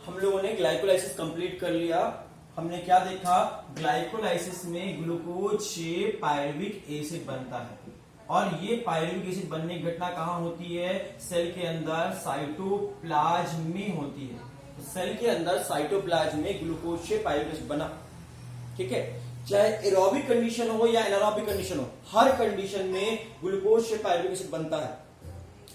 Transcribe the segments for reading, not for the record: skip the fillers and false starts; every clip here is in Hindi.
हम लोगों ने ग्लाइकोलाइसिस कंप्लीट कर लिया। हमने क्या देखा, ग्लाइकोलाइसिस में ग्लूकोज से पायरुविक एसिड बनता है और ये पायरुविक एसिड बनने की घटना कहाँ होती है, सेल के अंदर साइटोप्लाज्म में होती है। तो सेल के अंदर साइटोप्लाज्म में ग्लूकोज से पायरुविक एसिड बना, ठीक है। चाहे एरोबिक कंडीशन हो या एनारोबिक कंडीशन हो, हर कंडीशन में ग्लूकोज से पायरुविक एसिड बनता है।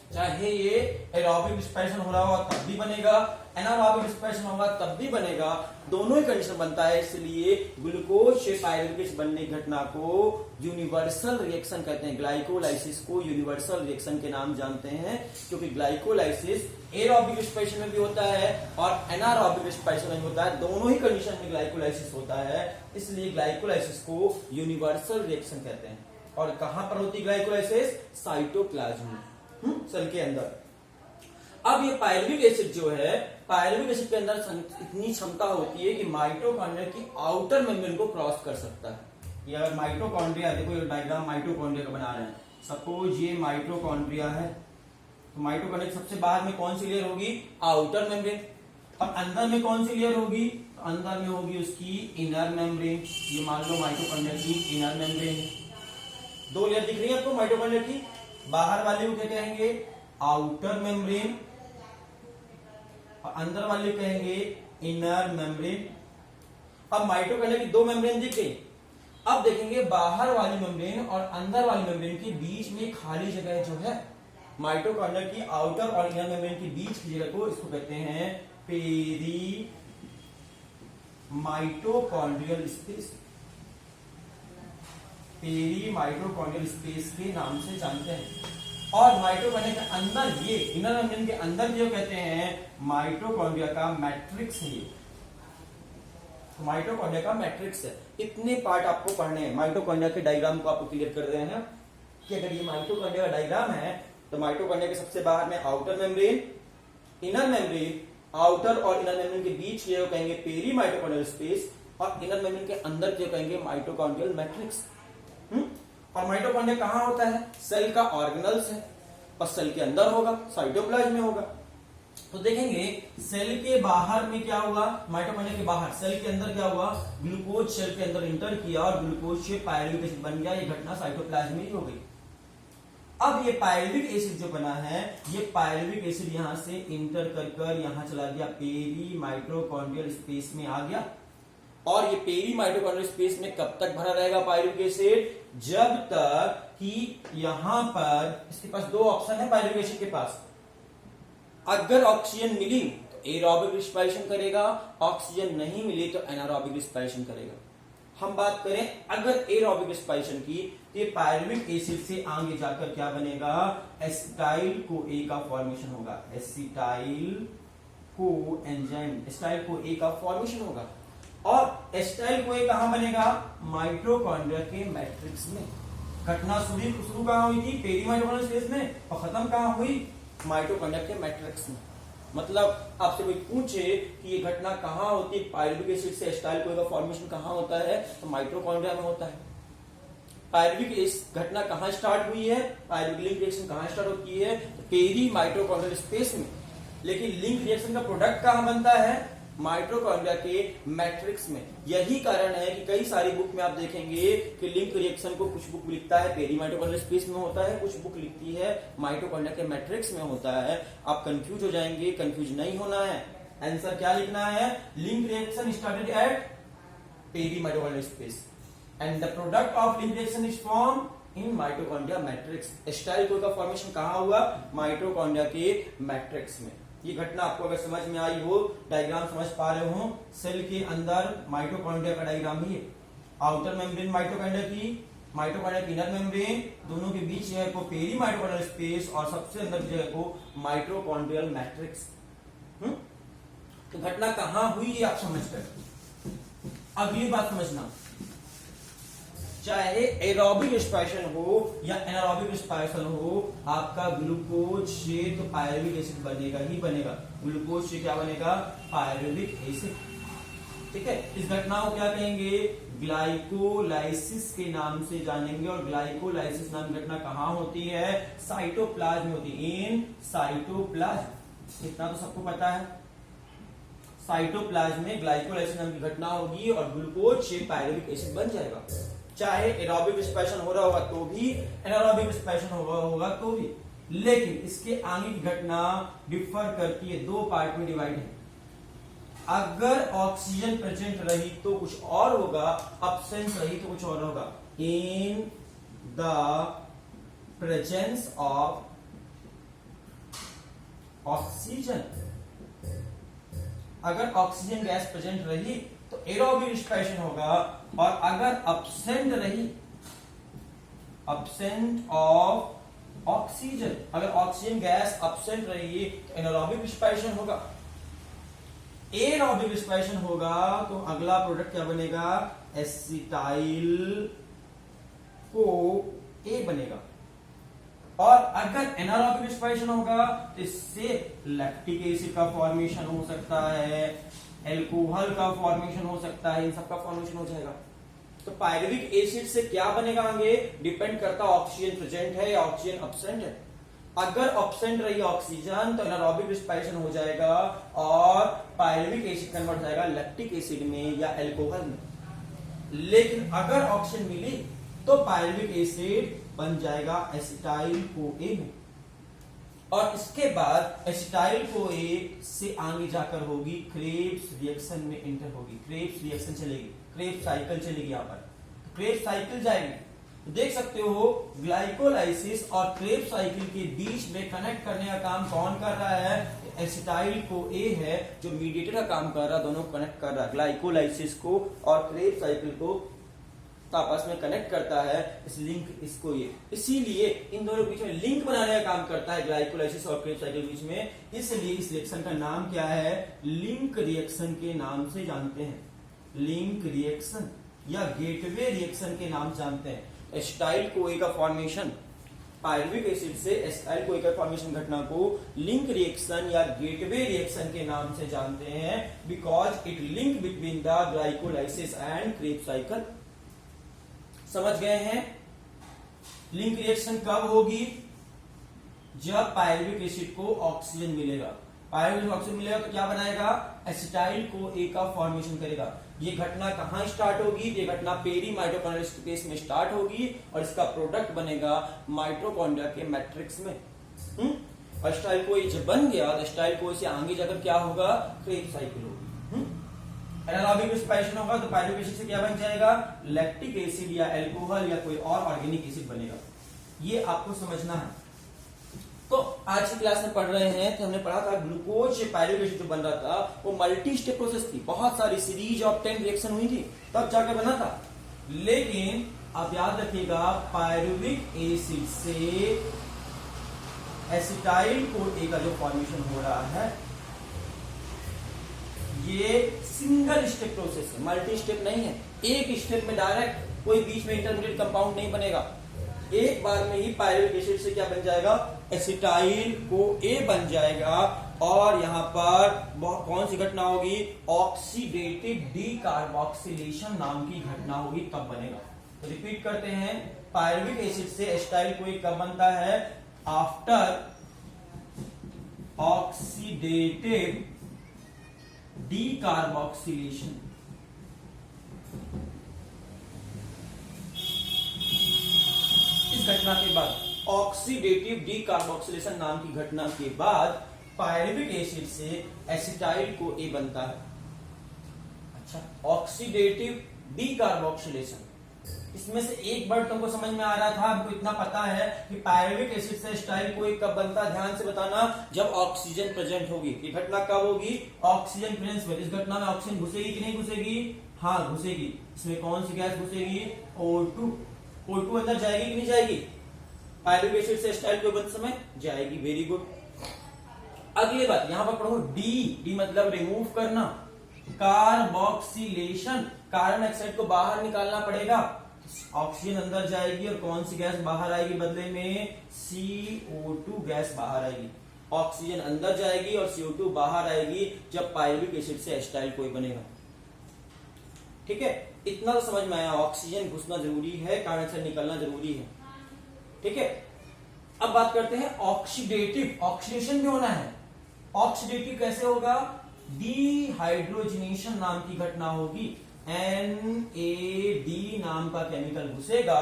चाहे ये एरोबिक रिस्पिरेशन हो रहा हो तब भी बनेगा, एनारोबिक रिस्पिरेशन होगा तब भी बनेगा, दोनों ही कंडीशन बनता है। इसलिए ग्लूकोज से पायरुविक एसिड बनने की घटना को यूनिवर्सल रिएक्शन कहते हैं। ग्लाइकोलाइसिस को यूनिवर्सल रिएक्शन के नाम जानते हैं, क्योंकि ग्लाइकोलाइसिस एरोबिक रिस्पिरेशन में भी होता है और एनारोबिक रिस्पिरेशन में भी होता है। दोनों ही कंडीशन में ग्लाइकोलाइसिस होता है, इसलिए ग्लाइकोलाइसिस को यूनिवर्सल रिएक्शन कहते हैं। और कहां पर होती है ग्लाइकोलाइसिस, साइटोप्लाज्म में, सेल के अंदर। अब ये पायरुविक एसिड जो है, पायरुविक एसिड के अंदर इतनी क्षमता होती है कि माइटोकॉन्ड्रिया की आउटर मेम्ब्रेन को क्रॉस कर सकता है। ये अगर माइटोकॉन्ड्रिया, देखो ये डायग्राम माइटोकॉन्ड्रिया का बना रहे हैं, सपोज ये माइटोकॉन्ड्रिया है, तो माइटोकॉन्ड्रिया सबसे बाहर में कौन सी लेयर होगी, आउटर मेम्ब्रेन। अब अंदर में कौन सी लेयर होगी, तो अंदर में होगी उसकी इनर मेम्ब्रेन। ये मान लो माइटोकॉन्ड्रिया की इनर मेम्ब्रेन है। दो लेयर दिख रही है आपको माइटोकॉन्ड्रिया की, बाहर वाले को क्या कहेंगे, आउटर मेम्ब्रेन, और अंदर वाले को कहेंगे इनर मेम्ब्रेन। अब माइटोकॉन्ड्रिया की दो मेम्ब्रेन दिख गई। अब देखेंगे बाहर वाली मेम्ब्रेन और अंदर वाली मेम्ब्रेन के बीच में खाली जगह जो है, माइटोकॉन्ड्रिया की आउटर और इनर मेम्ब्रेन के बीच की जगह को इसको कहते हैं peri mitochondrial space. Peri mitochondrial space के नाम से जानते हैं। और माइटोकॉन्ड्रिया के अंदर, ये इनर मेम्ब्रेन के अंदर जो कहते हैं माइटोकॉन्ड्रिया का मैट्रिक्स है। माइटोकॉन्ड्रिया का मैट्रिक्स है। इतने पार्ट आपको पढ़ने हैं। माइटोकॉन्ड्रिया के डायग्राम को आपको क्लियर कर रहे हैं कि अगर ये माइटोकॉन्ड्रिया का डायग्राम है तो माइटोकॉन्ड्रिया के सबसे बाहर में outer membrane, inner membrane, outer और इनर मेम्ब्रेन के बीच ये कहेंगे पेरी माइटोकॉन्ड्रियल स्पेस, और इनर मेम्ब्रेन के अंदर जो कहेंगे माइटोकॉन्ड्रियल मैट्रिक्स। और माइटोकॉन्ड्रिया कहां होता है, सेल का ऑर्गेनल्स है, और सेल के अंदर होगा, साइटोप्लाज्म में होगा। तो देखेंगे सेल के बाहर में क्या हुआ, माइटोकॉन्ड्रिया के बाहर, सेल के अंदर क्या हुआ, ग्लूकोज सेल के अंदर इंटर किया और ग्लूकोज से पायरुविक एसिड बन गया। ये घटना साइटोप्लाज्म में ही हो गई। अब ये पायरुविक एसिड जो बना है, ये पायरुविक एसिड यहां से इंटर कर यहां चला गया, पेरी माइटोकॉन्ड्रियल स्पेस में आ गया। और ये पेरी माइटोकॉन्ड्रियल स्पेस में कब तक भरा रहेगा पायरुविक एसिड, जब तक कि यहां पर इसके पास दो ऑप्शन है पायरुविक एसिड के पास। अगर ऑक्सीजन मिली तो एरोबिक रिस्पिरेशन करेगा, ऑक्सीजन नहीं मिली तो एनारोबिक रिस्पिरेशन करेगा। हम बात करें अगर एरोबिक रिस्पिरेशन की, तो ये पायरुविक एसिड से आगे जाकर क्या बनेगा, एसिटाइल CoA का फॉर्मेशन होगा। Acetyl co enzyme, acetyl CoA का फॉर्मेशन होगा। और एसिटाइल CoA कहां बनेगा, माइटोकॉन्ड्रिया के मैट्रिक्स में। घटना शुरू कहां हुई थी, पेरी माइटोकॉन्ड्रियल स्पेस में, और खत्म कहां हुई, माइटोकॉन्ड्रिया के मैट्रिक्स में। मतलब आपसे कोई पूछे कि ये घटना कहां होती है, पायरुविक एसिड से एसिटाइल CoA का फॉर्मेशन कहां होता है, तो माइटोकॉन्ड्रिया में होता है। पायरुविक इस घटना कहां स्टार्ट हुई है, पायरुविक लिंक रिएक्शन कहां स्टार्ट होती है, तो पेरी माइटोकॉन्ड्रियल स्पेस में। लेकिन लिंक रिएक्शन का प्रोडक्ट कहां बनता है, माइटोकॉन्ड्रिया के मैट्रिक्स में। यही कारण है कि कई सारी बुक में आप देखेंगे कि लिंक रिएक्शन को कुछ बुक लिखता है पेरी माइटोकॉन्ड्रियल स्पेस में होता है, कुछ बुक लिखती है माइटोकॉन्ड्रिया के मैट्रिक्स में होता है। आप कंफ्यूज हो जाएंगे, कंफ्यूज नहीं होना है। आंसर क्या लिखना है, link reaction started at peri mitochondrial space and the product of link reaction is form in mitochondria matrix. Acetyl CoA का फॉर्मेशन कहां हुआ, माइटोकॉन्ड्रिया के मैट्रिक्स में। ये घटना आपको अगर समझ में आई हो, डायग्राम समझ पा रहे हो, सेल के अंदर माइटोकॉन्ड्रिया का डायग्राम ही है। आउटर मेम्ब्रेन माइटोकॉन्ड्रिया की, माइटोकॉन्ड्रिया की इनर मेम्ब्रेन, दोनों के बीच जगह को पेरी माइटोकॉन्ड्रियल स्पेस, और सबसे अंदर जगह को माइटोकॉन्ड्रियल मैट्रिक्स। तो घटना कहां हुई ये आप समझ कर। अगली बात समझना, चाहे एरोबिक रिस्पिरेशन हो या एनारोबिक रिस्पिरेशन हो, आपका ग्लूकोज से तो पायरुविक एसिड बनेगा ही बनेगा। ग्लूकोज से क्या बनेगा, पायरुविक एसिड। ठीक है, इस घटना को क्या कहेंगे, ग्लाइकोलाइसिस के नाम से जानेंगे। और ग्लाइकोलाइसिस नाम की घटना कहां होती है, साइटोप्लाज्म में होती है, इन साइटोप्लाज्म। इतना तो सबको पता है। साइटोप्लाज्म में ग्लाइकोलाइसिस नाम की घटना होगी और ग्लूकोज से पायरुविक एसिड बन जाएगा। चाहे एरोबिक रिस्पिरेशन हो रहा होगा तो भी, एनारोबिक रिस्पिरेशन होगा तो भी, लेकिन इसके आगे की घटना डिफर करती है, दो पार्ट में डिवाइड है। अगर ऑक्सीजन प्रेजेंट रही तो कुछ और होगा, अब्सेंस रही तो कुछ और होगा। In the presence of oxygen, अगर ऑक्सीजन गैस प्रेजेंट रही तो एरोबिक रिस्पिरेशन होगा, और अगर अब्सेंट रही, अब्सेंट ऑफ ऑक्सीजन, अगर ऑक्सीजन गैस अब्सेंट रही तो एनारोबिक रिस्पिरेशन होगा। एरोबिक रिस्पिरेशन होगा तो अगला प्रोडक्ट क्या बनेगा, एसिटाइल को ए बनेगा। और अगर एनारोबिक रिस्पिरेशन होगा तो इससे लैक्टिक एसिड का फॉर्मेशन हो सकता है, एल्कोहल का फॉर्मेशन हो सकता है, इन सब का फॉर्मेशन हो जाएगा। तो पायरुविक एसिड से क्या बनेगा आगे, डिपेंड करता है ऑक्सीजन प्रेजेंट है या ऑक्सीजन अब्सेंट है। अगर अब्सेंट रही ऑक्सीजन तो एनारोबिक रिस्पिरेशन हो जाएगा और पायरुविक एसिड कन्वर्ट हो जाएगा लैक्टिक एसिड में या एल्कोहल में। लेकिन अगर ऑक्सीजन मिली तो पायरुविक एसिड बन जाएगा एसिटाइल कोए में, और इसके बाद एसिटाइल कोए से आगे जाकर होगी क्रेब्स रिएक्शन में इंटर होगी, क्रेब्स रिएक्शन चलेगी, क्रेब्स साइकिल चलेगी। यहाँ पर क्रेब्स साइकिल जाएगी तो देख सकते हो ग्लाइकोलाइसिस और क्रेब्स साइकिल के बीच में कनेक्ट करने का काम कौन कर रहा है, एसिटाइल कोए है जो मीडिएटर का काम कर रहा है, दोनों कनेक्ट कर रहा है, ग्लाइकोलाइसिस को और क्रेब्स साइकिल को आपस में कनेक्ट करता है, इस लिंक इसको ये, इसीलिए इन दोनों के बीच में लिंक बनाने का काम करता है ग्लाइकोलाइसिस और क्रेब्स साइकिल के बीच में। इसलिए इस रिएक्शन का नाम क्या है, लिंक रिएक्शन के नाम से जानते हैं, लिंक रिएक्शन या गेटवे रिएक्शन के नाम जानते हैं। एसिटाइल कोए का फॉर्मेशन, पायरुविक एसिड से एसिटाइल कोए का फॉर्मेशन घटना को लिंक रिएक्शन या गेटवे रिएक्शन के नाम से जानते हैं, because it link between the glycolysis and Krebs cycle. समझ गए हैं? लिंक रिएक्शन कब होगी, जब पायरुविक एसिड को ऑक्सीजन मिलेगा, पायरुविक ऑक्सीजन मिलेगा तो क्या बनाएगा, एसिटाइल को ए का फॉर्मेशन करेगा। ये घटना कहां स्टार्ट होगी, ये घटना पेरी माइटोकॉन्ड्रियल स्पेस में स्टार्ट होगी और इसका प्रोडक्ट बनेगा माइटोकॉन्ड्रिया के मैट्रिक्स में। और एसिटाइल को जब बन गया तो एसिटाइल को से आगे जाकर क्या होगा, क्रेब्स साइकिल होगी। एनारोबिक रिस्पिरेशन होगा तो पायरुविक एसिड से क्या बन जाएगा, लैक्टिक एसिड या एल्कोहल या कोई और ऑर्गेनिक एसिड बनेगा। ये आपको समझना है। तो आज की क्लास में पढ़ रहे हैं तो हमने पढ़ा था ग्लूकोज से पायरुविक एसिड जो बन रहा था वो मल्टी स्टेप प्रोसेस थी, बहुत सारी सीरीज ऑफ 10 रिएक्शन हुई थी तब जाकर बना था। लेकिन आप याद रखिएगा पायरुविक एसिड से एसिटाइल कोए का जो फॉर्मेशन हो रहा है ये सिंगल स्टेप प्रोसेस है, मल्टी स्टेप नहीं है। एक स्टेप में डायरेक्ट कोई बीच में इंटरमीडिएट कंपाउंड नहीं बनेगा, एक बार में ही पायरुविक एसिड से क्या बन जाएगा, एसिटाइल को ए बन जाएगा। और यहां पर कौन सी घटना होगी, ऑक्सीडेटिव डीकार्बोक्सिलेशन नाम की घटना होगी, तब बनेगा। तो रिपीट करते हैं, पायरुविक एसिड से एसिटाइल को ए कब बनता है, आफ्टर ऑक्सीडेटिव डीकार्बोक्सिलेशन। इस घटना के बाद ऑक्सीडेटिव डीकार्बोक्सिलेशन नाम की घटना के बाद पायरुविक एसिड से एसिटाइल को ए बनता है। अच्छा, ऑक्सीडेटिव डीकार्बोक्सिलेशन, इसमें से एक वर्ड तुमको समझ में आ रहा था, हमको इतना पता है कि पायरुविक एसिड से एसिटाइल को ए कब बनता है, ध्यान से बताना, जब ऑक्सीजन प्रेजेंट होगी। ये घटना कब होगी, ऑक्सीजन प्रेजेंस में। इस घटना में ऑक्सीजन घुसेगी कि नहीं घुसेगी, हाँ घुसेगी। इसमें कौन सी गैस घुसेगी, O2। O2 अंदर जाएगी कि नहीं जाएगी, पायरुविक एसिड से एसिटाइल को बनते समय जाएगी। Very good. अगली बात यहां पर पढ़ो, डी मतलब रिमूव करना, कार्बोक्सिलेशन, कार्बन डाइऑक्साइड को बाहर निकालना पड़ेगा, ऑक्सीजन अंदर जाएगी और कौन सी गैस बाहर आएगी बदले में, CO2 गैस बाहर आएगी। ऑक्सीजन अंदर जाएगी और CO2 बाहर आएगी जब पायरुविक एसिड से एसिटाइल कोई बनेगा। ठीक है, इतना तो समझ में आया, ऑक्सीजन घुसना जरूरी है, कार्बन डाइऑक्साइड निकलना जरूरी है। ठीक है, अब बात करते हैं ऑक्सीडेटिव, ऑक्सीडेशन भी होना है। ऑक्सीडेटिव कैसे होगा, डिहाइड्रोजनेशन नाम की घटना होगी। NAD नाम का केमिकल घुसेगा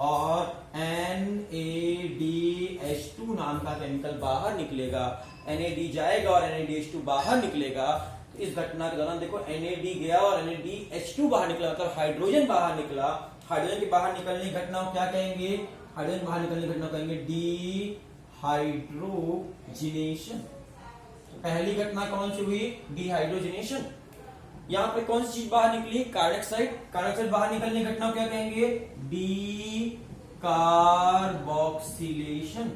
और NADH2 नाम का केमिकल बाहर निकलेगा। NAD जाएगा और NADH2 बाहर निकलेगा। तो इस घटना के दौरान देखो NAD गया और NADH2 बाहर निकला, मतलब हाइड्रोजन बाहर निकला। हाइड्रोजन के बाहर निकलने की घटना को क्या कहेंगे? हाइड्रोजन बाहर निकलने की घटना कहेंगे डिहाइड्रोजिनेशन। पहली घटना कौन सी हुई? डिहाइड्रोजिनेशन। यहां पे कौन सी चीज बाहर निकली? Carbon dioxide. कार्बन डाइऑक्साइड बाहर निकलने की घटना को क्या कहेंगे? डीकार्बोक्सिलेशन।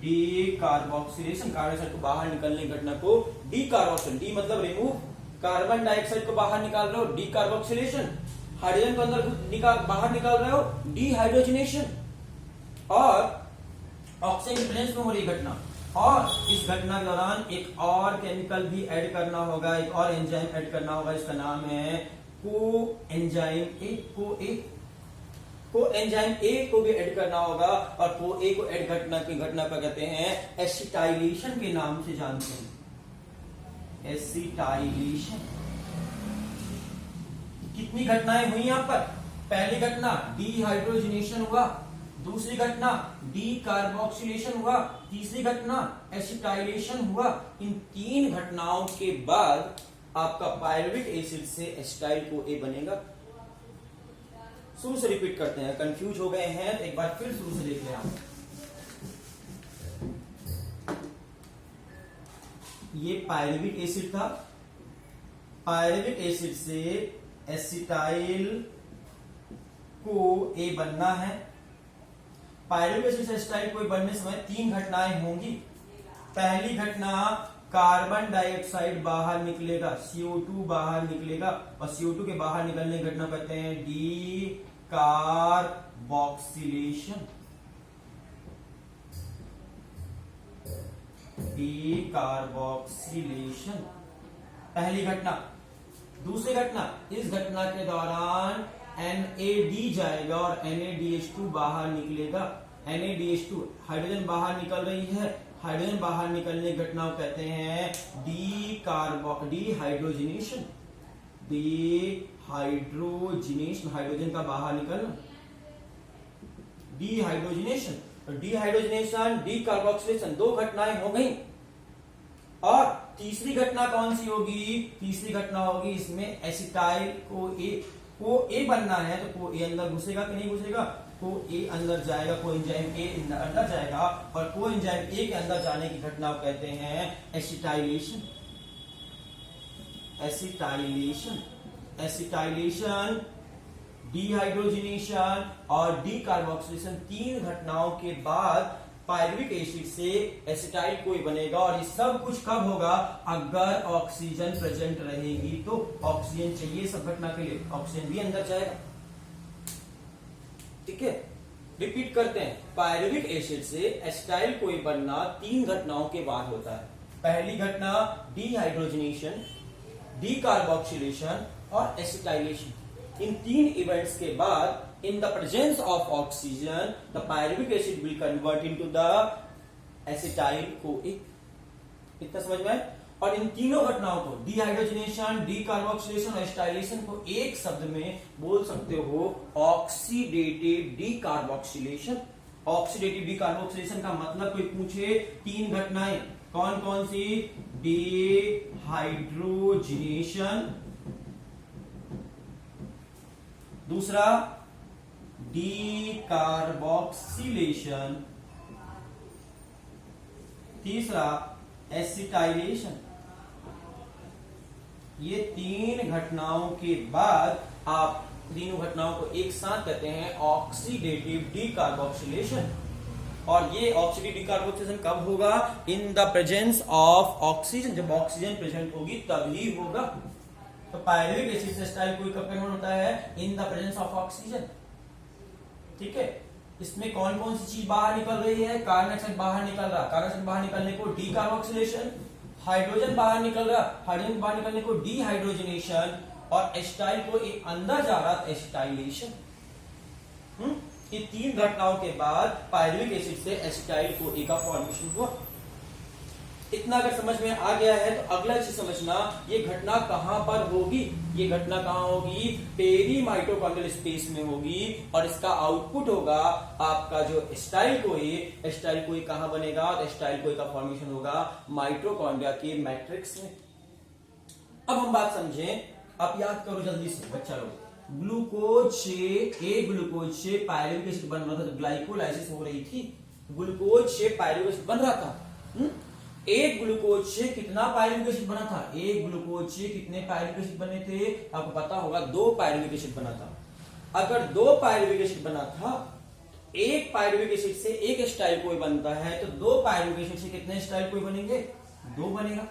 डीकार्बोक्सिलेशन, कार्बन डाइऑक्साइड को बाहर निकलने की घटना को डीकार्बोक्सिलेशन, डी मतलब रिमूव, कार्बन डाइऑक्साइड को बाहर निकाल रहे हो, डीकार्बोक्सिलेशन। हाइड्रोजन को अंदर बाहर निकाल रहे हो, डिहाइड्रोजनेशन। और ऑक्सीजन की प्रेजेंस में हो रही घटना। और इस घटना के दौरान एक और केमिकल भी ऐड करना होगा, एक और एंजाइम ऐड करना होगा, इसका नाम है कोएंजाइम ए। कोएंजाइम ए को भी ऐड करना होगा। और को ए को ऐड घटना को कहते हैं एसिटाइलेशन के नाम से जानते हैं, एसिटाइलेशन। कितनी घटनाएं हुई यहां पर? पहली घटना डिहाइड्रोजनेशन हुआ, दूसरी घटना डीकार्बोक्सिलेशन हुआ, तीसरी घटना एसिटाइलेशन हुआ। इन तीन घटनाओं के बाद आपका पायरुविक एसिड से एसिटाइल को ए बनेगा। शुरू से रिपीट करते हैं, कंफ्यूज हो गए हैं तो एक बार फिर शुरू से देख लें आप। ये पायरुविक एसिड था, पायरुविक एसिड से एसिटाइल को ए बनना है। पायरुविक एसिड से एसिटाइल को ए बनने समय तीन घटनाएं होंगी। पहली घटना कार्बन डाइऑक्साइड बाहर निकलेगा, CO2 बाहर निकलेगा। और CO2 के बाहर निकलने की घटना कहते हैं डीकार्बोक्सिलेशन। डीकार्बोक्सिलेशन पहली घटना। दूसरी घटना, इस घटना के दौरान NAD जाएगा और NADH2 बाहर निकलेगा। NADH2 हाइड्रोजन बाहर निकल रही है, हाइड्रोजन बाहर निकलने की घटना को कहते हैं डिहाइड्रोजिनेशन। डिहाइड्रोजिनेशन, हाइड्रोजन का बाहर निकलना, डिहाइड्रोजिनेशन। डिहाइड्रोजिनेशन, डीकार्बोक्सिलेशन, दो घटनाएं हो गई। और तीसरी घटना कौन सी होगी? तीसरी घटना होगी इसमें एसिटाइल को ए बनना है, तो को ए अंदर घुसेगा कि नहीं घुसेगा? को ए अंदर जाएगा, कोएंजाइम ए अंदर जाएगा। और कोएंजाइम ए के अंदर जाने की घटना को कहते हैं एसिटाइलेशन। एसिटाइलेशन, एसिटाइलेशन, डिहाइड्रोजिनेशन और डीकार्बोक्सिलेशन, तीन घटनाओं के बाद पायरुविक एसिड से एसिटाइल कोई बनेगा। और ये सब कुछ कब होगा? अगर ऑक्सीजन प्रेजेंट रहेगी तो। ऑक्सीजन चाहिए सब घटना के लिए, ऑक्सीजन भी अंदर जाएगा। ठीक है, रिपीट करते हैं। पायरुविक एसिड से एसिटाइल कोई बनना तीन घटनाओं के बाद होता है। पहली घटना डिहाइड्रोजनेशन, डीकार्बोक्सिलेशन और एसिटाइलेशन। इन तीन इवेंट्स के बाद in the presence of oxygen the pyruvic acid will convert into the acetyl-CoA। इतना समझ में? और इन तीनों घटनाओं को, डिहाइड्रोजनेशन, डीकार्बोक्सिलेशन और एसिटाइलेशन को एक शब्द में बोल सकते हो ऑक्सीडेटिव डीकार्बोक्सिलेशन। ऑक्सीडेटिव डीकार्बोक्सिलेशन का मतलब कोई पूछे, तीन घटनाएं कौन कौन सी? डिहाइड्रोजनेशन, दूसरा डीकार्बोक्सिलेशन, तीसरा एसिटाइलेशन। ये तीन घटनाओं के बाद आप तीनों घटनाओं को एक साथ कहते हैं ऑक्सीडेटिव डीकार्बोक्सिलेशन। और ये ऑक्सीडेटिव डीकार्बोक्सिलेशन कब होगा? In the presence of oxygen, जब ऑक्सीजन प्रेजेंट होगी तभी होगा। तो पायरुविक एसिड से एसिटाइल कोई कब कन्वर्ट होता है? In the presence of oxygen. ठीक है, इसमें कौन कौन सी चीज बाहर निकल रही है? कार्बन डाइऑक्साइड बाहर निकल रहा, कार्बन डाइऑक्साइड बाहर निकलने को डीकार्बोक्सिलेशन। हाइड्रोजन बाहर निकल रहा, हाइड्रोजन बाहर निकलने को डीहाइड्रोजनेशन। और एसिटाइल को अंदर जा रहा था एसिटाइलेशन। ये तीन घटनाओं के बाद पायरुविक एसिड से एसिटाइल को ए का फॉर्मेशन हुआ। इतना अगर समझ में आ गया है तो अगला चीज समझना, ये घटना कहां पर होगी। ये घटना कहां होगी, पेरी माइटोकॉन्ड्रियल स्पेस में होगी, और इसका आउटपुट होगा आपका जो एसिटाइल कोई कहां बनेगा, तो एसिटाइल कोई का फॉर्मेशन होगा माइटोकॉन्ड्रिया के मैट्रिक्स में। अब हम बात समझें, अब याद करो जल्दी से बच्चा लोग, ग्लूकोज से एक ग्लूकोज से पायरुविक एसिड बन रहा था, जब ग्लाइकोलाइसिस हो रही थी ग्लूकोज से पायरुविक एसिड बन रहा था। एक ग्लूकोज से कितना पायरुविक एसिड बना था, एक ग्लूकोज से कितने पायरुविक एसिड बने थे, आपको पता होगा 2 पायरुविक एसिड बना था। अगर 2 पायरुविक एसिड बना था, एक पायरुविक एसिड से एक एसिटाइल कोई बनता है, तो 2 पायरुविक एसिड से कितने एसिटाइल कोई बनेंगे, 2 बनेगा।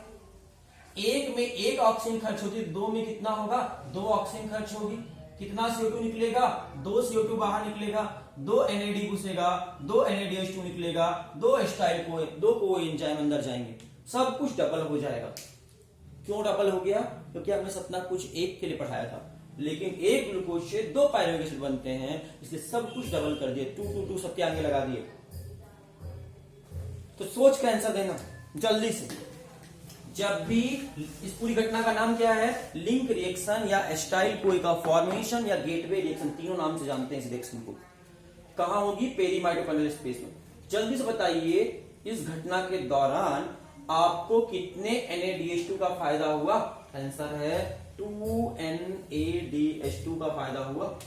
एक में एक ऑक्सीजन खर्च होती है, 2 में कितना होगा, 2 ऑक्सीजन खर्च होगी। कितना CO2 निकलेगा, 2 CO2 बाहर निकलेगा, 2 NAD घुसेगा, 2 NADH2 निकलेगा, 2 एसिटाइल कोई, 2 कोएंजाइम अंदर जाएंगे, सब कुछ डबल हो जाएगा। क्यों डबल हो गया, क्योंकि हमने सपना कुछ एक के लिए पढ़ाया था, लेकिन एक ग्लूकोज से 2 पायरुविक एसिड बनते हैं, इसलिए सब कुछ डबल कर दिए, 2 2 2 सबके आगे लगा दिए। तो सोच का आंसर देना जल्दी से। जब भी इस पूरी घटना का नाम क्या है, लिंक रिएक्शन या एसिटाइल कोई का फॉर्मेशन या गेटवे रिएक्शन, तीनों नाम से जानते हैं इस रिएक्शन को। कहां होगी, पेरी माइटोकॉन्ड्रियल स्पेस में। जल्दी से बताइए, इस घटना के दौरान आपको कितने NADH2 का फायदा हुआ, आंसर है 2 NADH2 का फायदा हुआ।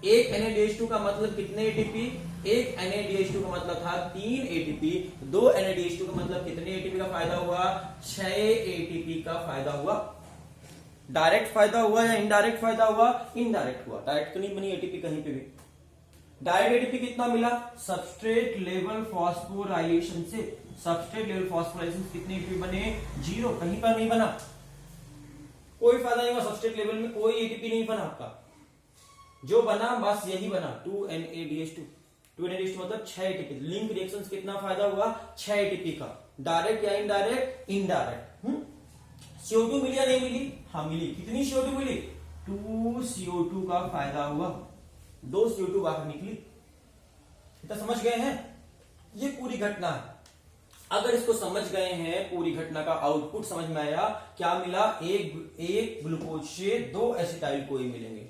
एक NADH2 का मतलब कितने ATP, एक NADH2 का मतलब था 3 ATP, 2 NADH2 का मतलब कितने ATP का फायदा हुआ, 6 ATP का फायदा हुआ। डायरेक्ट फायदा हुआ या इनडायरेक्ट फायदा हुआ, इनडायरेक्ट हुआ, डायरेक्ट तो नहीं बनी ATP कहीं पे भी। डायरेक्ट ATP कितना मिला, सबस्ट्रेट लेवल फॉस्फोराइलेशन से, सबस्ट्रेट लेवल फॉस्फोराइलेशन कितने ATP बने, 0, कहीं पर नहीं बना, कोई फायदा नहीं हुआ, सबस्ट्रेट लेवल में कोई ATP नहीं बना आपका, जो बना बस यही बना 2 NADH2। 2 NADH2 मतलब 6 ATP। लिंक रिएक्शन कितना फायदा हुआ, 6 ATP का। डायरेक्ट या इनडायरेक्ट, इनडायरेक्ट। CO2 मिली या नहीं मिली, हाँ मिली। कितनी CO2 मिली, 2 CO2 का फायदा हुआ, 2 CO2 बाहर निकली। इतना समझ गए हैं, ये पूरी घटना है। अगर इसको समझ गए हैं, पूरी घटना का आउटपुट समझ में आया, क्या मिला, एक ग्लूकोज से 2 एसिटाइल कोई मिलेंगे,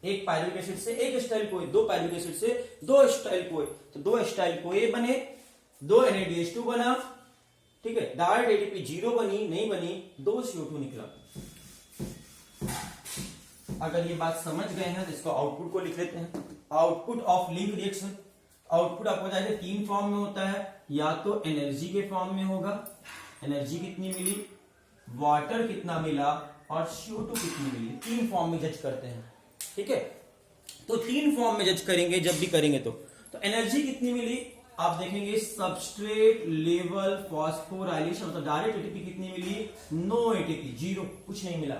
एक पायरुविक एसिड से एक एसिटाइल कोई, 2 पायरुविक एसिड से 2 एसिटाइल कोई, तो 2 एसिटाइल कोई बने, 2 NADH2 बना, ठीक है। डायरेक्ट ATP 0 बनी, नहीं बनी, 2 CO2 निकला। अगर ये बात समझ गए हैं तो इसको आउटपुट को लिख लेते हैं। Output of link reaction, output आपको जाएगा 3 फॉर्म में होता है, या तो एनर्जी के फॉर्म में होगा, एनर्जी कितनी मिली, वाटर कितना मिला, और CO2 कितनी मिली, 3 फॉर्म में जज करते हैं, ठीक है। तो 3 फॉर्म में जज करेंगे जब भी करेंगे तो एनर्जी कितनी मिली, आप देखेंगे सबस्ट्रेट लेवल फॉस्फोराइलेशन, मतलब डायरेक्ट ATP कितनी मिली, नो ATP, 0, कुछ नहीं मिला।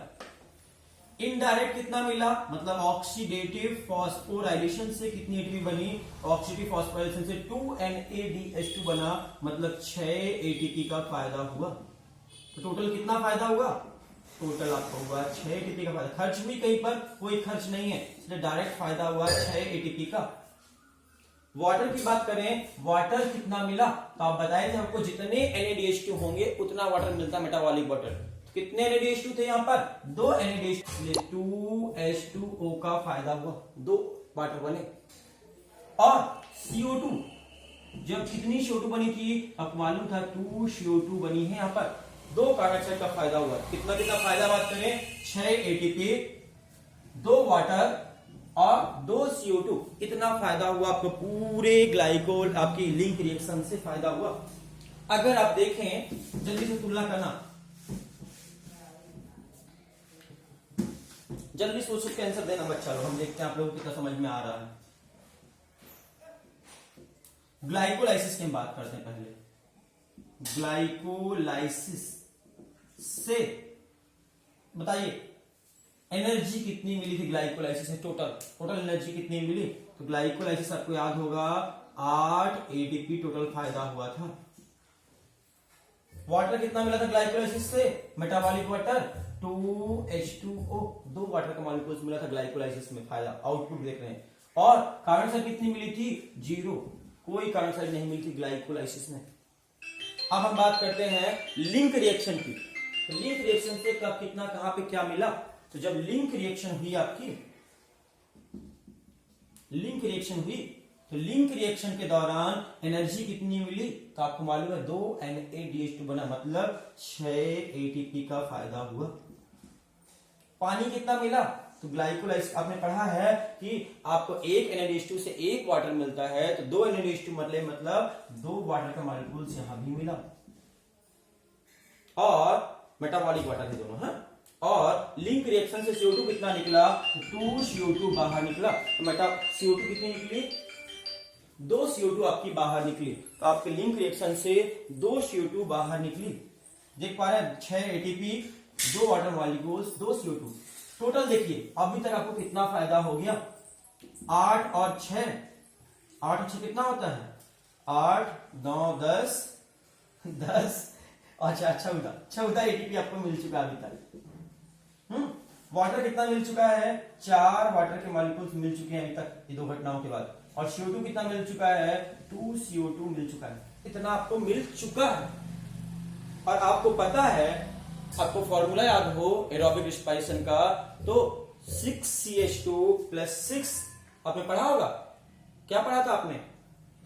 इनडायरेक्ट कितना मिला, मतलब ऑक्सीडेटिव फॉस्फोराइलेशन से कितनी ATP बनी, ऑक्सीडेटिव फॉस्फोराइलेशन से 2 NADH2 बना, मतलब 6 ATP का फायदा हुआ। तो टोटल कितना फायदा हुआ, टोटल आपको हुआ 6 ATP का फायदा। खर्च भी कहीं पर कोई खर्च नहीं है, इसलिए डायरेक्ट फायदा हुआ 6 ATP का। वाटर की बात करें, वाटर कितना मिला, तो आप बताए थे हमको जितने NADH2 होंगे उतना वाटर मिलता, मेटाबॉलिक वाटर। तो कितने NADH2 थे यहाँ पर, 2 NADH2, 2H2O का फायदा हुआ, 2 वाटर बने। और CO2, जब कितनी CO2 बनी थी, आपको मालूम था 2 CO2 बनी है यहाँ पर, 2 कार्बन डाइऑक्साइड का फायदा हुआ। कितना कितना फायदा बात करें, 6 ATP, 2 वाटर और 2 CO2, इतना फायदा हुआ आपको पूरे ग्लाइकोल आपकी लिंक रिएक्शन से फायदा हुआ। अगर आप देखें, जल्दी से तुलना करना, जल्दी सोच के आंसर देना बच्चा लोग, हम देखते हैं आप लोगों को कितना समझ में आ रहा है। ग्लाइकोलाइसिस की हम बात करते हैं पहले। ग्लाइकोलाइसिस से बताइए एनर्जी कितनी मिली थी ग्लाइकोलाइसिस में, टोटल एनर्जी कितनी मिली, तो ग्लाइकोलाइसिस आपको याद होगा 8 ATP टोटल फायदा हुआ था। वाटर कितना मिला था ग्लाइकोलाइसिस से, मेटाबॉलिक वाटर 2H2O, 2 वाटर का मॉलिक्यूल्स मिला था ग्लाइकोलाइसिस में, फायदा आउटपुट देख रहे हैं। और कार्बन डाइऑक्साइड कितनी मिली थी, 0, कोई कार्बन डाइऑक्साइड नहीं मिली थी ग्लाइकोलाइसिस में। अब हम बात करते हैं लिंक रिएक्शन की। तो लिंक रिएक्शन से कब कितना कहां पे क्या मिला, तो जब लिंक रिएक्शन हुई आपकी, लिंक रिएक्शन हुई तो लिंक रिएक्शन के दौरान एनर्जी कितनी मिली, तो आपको मालूम है 2 NADH2 बना, मतलब 6 ATP का फायदा हुआ। पानी कितना मिला, तो ग्लाइकोलाइज आपने पढ़ा है कि आपको 1 NADH2 से 1 वाटर मिलता है, तो 2 NADH2 मतलब 2 वाटर का मॉलिक्यूल्स यहां भी मिला, और मेटाबॉलिक वाटर है दोनों। हाँ, और लिंक रिएक्शन से CO2 कितना निकला, 2 CO2 बाहर निकला। तो CO2 कितनी निकली, 2 CO2 आपकी बाहर निकली। तो आपके लिंक रिएक्शन से 2 CO2 बाहर निकली। देख पा रहे हैं, 6 ATP, 2 water molecules, 2 CO2। Total देखिए अभी तक आपको कितना फायदा हो गया, 8 और 6, 8 और 6 कितना होता है, 8 9 10 10 अच्छा 14 ATP आपको मिल चुका है अभी तक। वाटर कितना मिल चुका है, 4 वाटर के मॉलिक्यूल्स मिल चुके हैं अभी तक ये 2 घटनाओं के बाद। और CO2 कितना मिल चुका है, 2 CO2 मिल चुका है। इतना आपको मिल चुका है। और आपको पता है, आपको फॉर्मूला याद हो एरोबिक रिस्पायरेशन का, तो 6CH2 + 6 आपने पढ़ा होगा। क्या पढ़ा था आपने,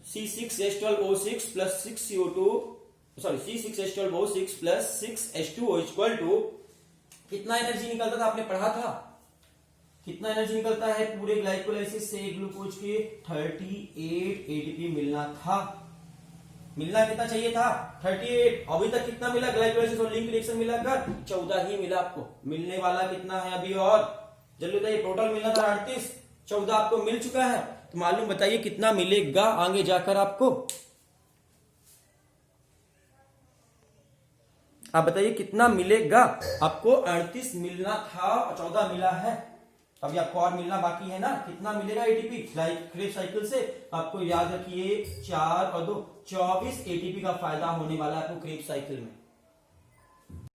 C6H12O6 + 6CO2, sorry C6H12O6 + 6H2O equal to कितना एनर्जी निकलता था, आपने पढ़ा था। कितना एनर्जी निकलता है पूरे ग्लाइकोलाइसिस से ग्लूकोज के, 38 ATP मिलना था। मिलना कितना चाहिए था, 38। अभी तक कितना मिला, ग्लाइकोलाइसिस और लिंक रिएक्शन मिलाकर 14 ही मिला आपको। मिलने वाला कितना है अभी, और जल्दी बताइए, टोटल मिलना था 38, 14 आपको मिल चुका है। तो मालूम बताइए कितना मिलेगा आगे जाकर आपको, आप बताइए कितना मिलेगा आपको। 38 मिलना था और 14 मिला है, अभी आपको और मिलना बाकी है ना। कितना मिलेगा ATP क्रेब्स साइकिल से, आपको याद रखिए 4 और 2 24 ATP का फायदा होने वाला है आपको क्रेब्स साइकिल में।